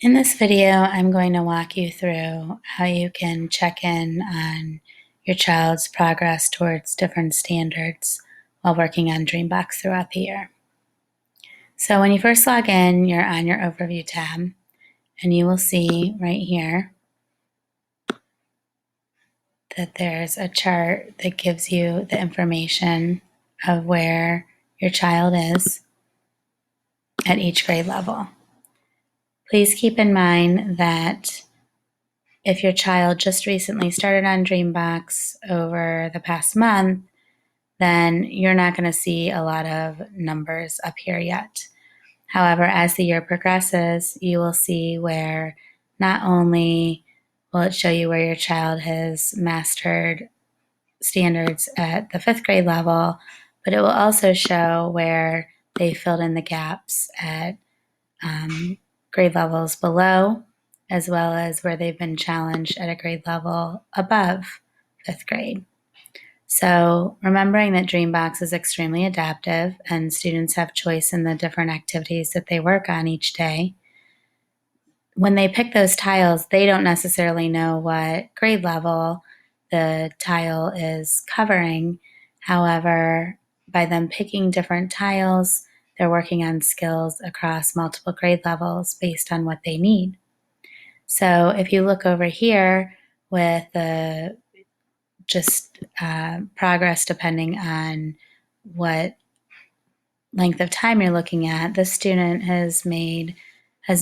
In this video, I'm going to walk you through how you can check in on your child's progress towards different standards while working on Dreambox throughout the year. So when you first log in, you're on your Overview tab, and you will see right here that there's a chart that gives you the information of where your child is at each grade level. Please keep in mind that if your child just recently started on Dreambox over the past month, then you're not going to see a lot of numbers up here yet. However, as the year progresses, you will see where not only will it show you where your child has mastered standards at the fifth grade level, but it will also show where they filled in the gaps at grade levels below, as well as where they've been challenged at a grade level above fifth grade. So remembering that Dreambox is extremely adaptive and students have choice in the different activities that they work on each day. When they pick those tiles, they don't necessarily know what grade level the tile is covering. However, by them picking different tiles, they're working on skills across multiple grade levels based on what they need. So if you look over here with the progress depending on what length of time you're looking at, the student has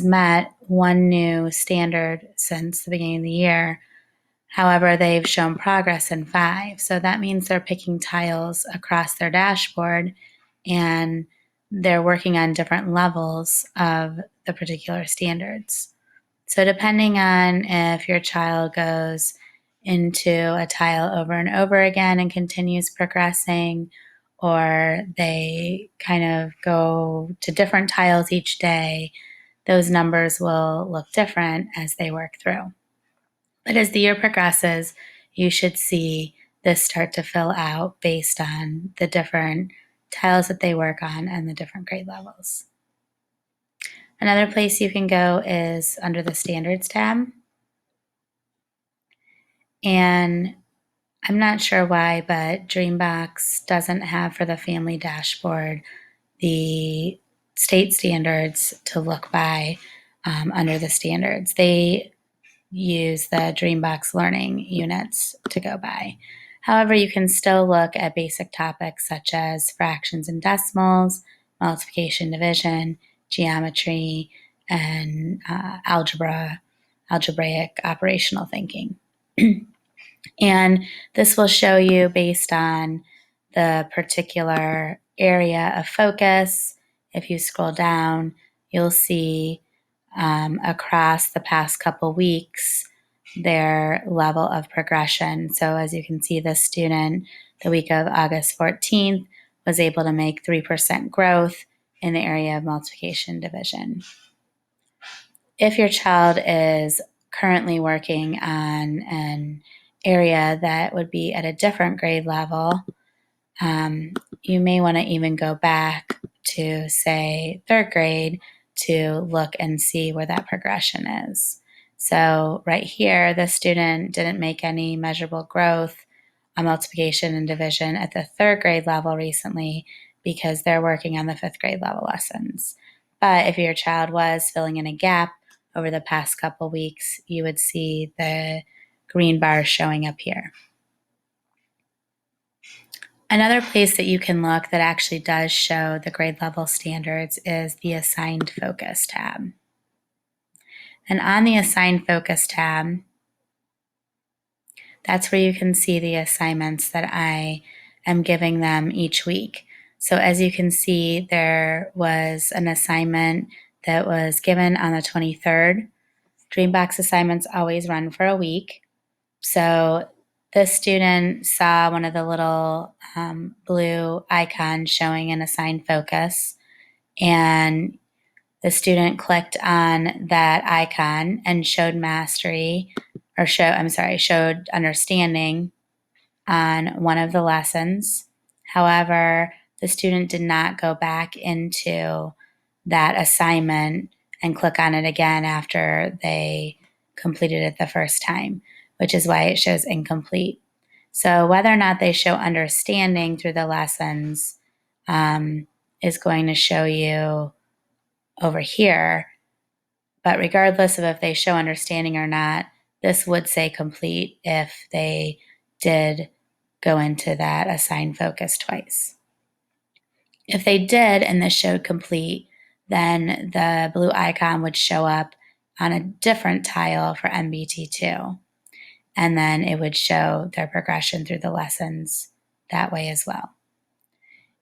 met one new standard since the beginning of the year. However, they've shown progress in 5. So that means they're picking tiles across their dashboard and they're working on different levels of the particular standards. So depending on if your child goes into a tile over and over again and continues progressing, or they kind of go to different tiles each day, those numbers will look different as they work through. But as the year progresses, you should see this start to fill out based on the different tiles that they work on and the different grade levels. Another place you can go is under the Standards tab. And I'm not sure why, but Dreambox doesn't have for the family dashboard the state standards to look by under the standards. They use the Dreambox learning units to go by. However, you can still look at basic topics such as fractions and decimals, multiplication, division, geometry, and algebraic operational thinking. And this will show you based on the particular area of focus. If you scroll down, you'll see across the past couple weeks their level of progression. So as you can see, this student, the week of August 14th, was able to make 3% growth in the area of multiplication division. If your child is currently working on an area that would be at a different grade level, you may want to even go back to, say, third grade to look and see where that progression is. So right here, the student didn't make any measurable growth on multiplication and division at the third grade level recently because they're working on the fifth grade level lessons. But if your child was filling in a gap over the past couple weeks, you would see the green bars showing up here. Another place that you can look that actually does show the grade level standards is the Assigned Focus tab. And on the Assigned Focus tab, that's where you can see the assignments that I am giving them each week. So as you can see, there was an assignment that was given on the 23rd. Dreambox assignments always run for a week. So this student saw one of the little blue icons showing an assigned focus, and the student clicked on that icon and showed showed understanding on one of the lessons. However, the student did not go back into that assignment and click on it again after they completed it the first time, which is why it shows incomplete. So whether or not they show understanding through the lessons is going to show you over here. But regardless of if they show understanding or not, this would say complete if they did go into that assign focus twice. If they did and this showed complete, then the blue icon would show up on a different tile for MBT2. And then it would show their progression through the lessons that way as well.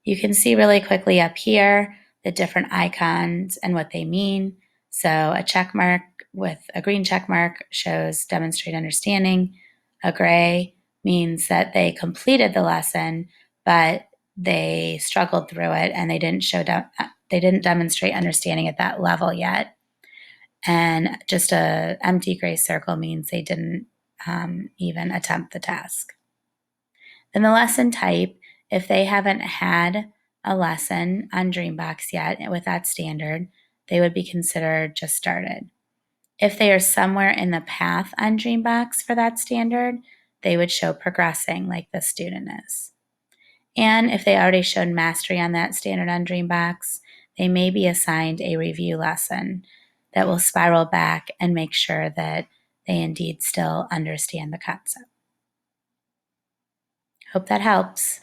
You can see really quickly up here the different icons and what they mean. So a check mark with a green check mark shows demonstrate understanding. A gray means that they completed the lesson, but they struggled through it and they didn't demonstrate understanding at that level yet. And just a empty gray circle means they didn't even attempt the task. Then the lesson type, if they haven't had a lesson on Dreambox yet with that standard, they would be considered just started. If they are somewhere in the path on Dreambox for that standard, they would show progressing like the student is. And if they already showed mastery on that standard on Dreambox, they may be assigned a review lesson that will spiral back and make sure that they indeed still understand the concept. Hope that helps.